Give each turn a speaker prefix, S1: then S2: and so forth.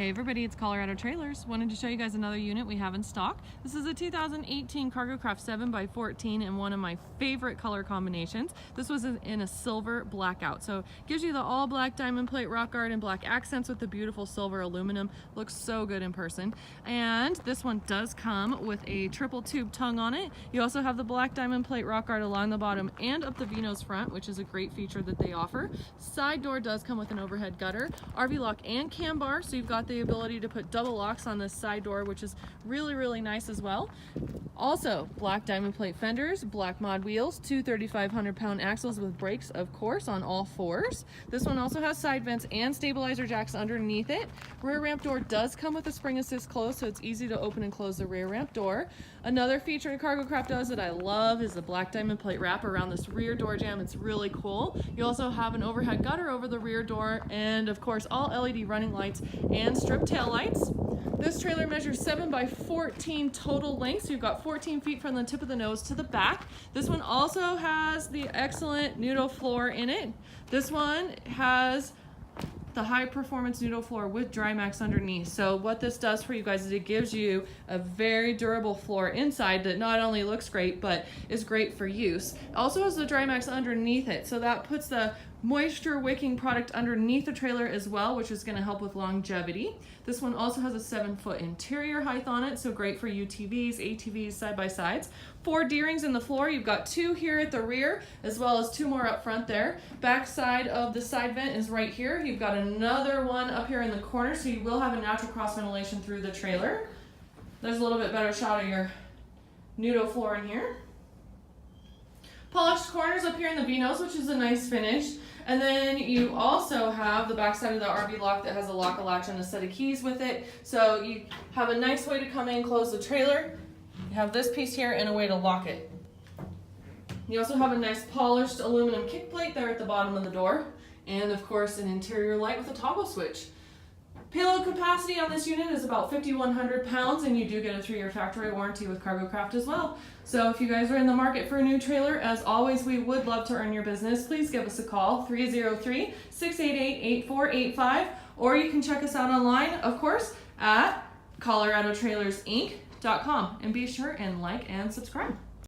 S1: Hey everybody, it's Colorado Trailers. Wanted to show you guys another unit we have in stock. This is a 2018 Cargo Craft 7x14 in one of my favorite color combinations. This was in a silver blackout. So it gives you the all black diamond plate rock art and black accents with the beautiful silver aluminum. Looks so good in person. And this one does come with a triple tube tongue on it. You also have the black diamond plate rock art along the bottom and up the Vino's front, which is a great feature that they offer. Side door does come with an overhead gutter, RV lock and cam bar, so you've got the ability to put double locks on this side door, which is really nice as well. Also, black diamond plate fenders, black mod wheels, two 3,500-pound axles with brakes, of course, on all fours. This one also has side vents and stabilizer jacks underneath it. Rear ramp door does come with a spring assist close, so it's easy to open and close the rear ramp door. Another feature Cargo Craft does that I love is the black diamond plate wrap around this rear door jamb. It's really cool. You also have an overhead gutter over the rear door, and of course all LED running lights and strip tail lights. This trailer measures 7x14 total length, so you've got 14 feet from the tip of the nose to the back. This one also has the excellent Nudo floor in it. This one has the high performance Nudo floor with Drymax underneath. So what this does for you guys is it gives you a very durable floor inside that not only looks great but is great for use. It also has the Drymax underneath it, so that puts the moisture wicking product underneath the trailer as well, which is going to help with longevity. This one also has a 7-foot interior height on it, so great for UTVs, ATVs, side-by-sides. 4 D-rings in the floor. You've got 2 here at the rear, as well as 2 more up front there. Back side of the side vent is right here. You've got another one up here in the corner, so you will have a natural cross ventilation through the trailer. There's a little bit better shot of your Nudo floor in here. Polished corners up here in the Vino's, which is a nice finish. And then you also have the back side of the RV lock that has a lock-a-latch and a set of keys with it. So you have a nice way to come in, close the trailer. You have this piece here and a way to lock it. You also have a nice polished aluminum kick plate there at the bottom of the door. And of course an interior light with a toggle switch. Payload capacity on this unit is about 5,100 pounds, and you do get a 3-year factory warranty with Cargo Craft as well. So if you guys are in the market for a new trailer, as always, we would love to earn your business. Please give us a call, 303-688-8485, or you can check us out online, of course, at coloradotrailersinc.com. And be sure and like and subscribe.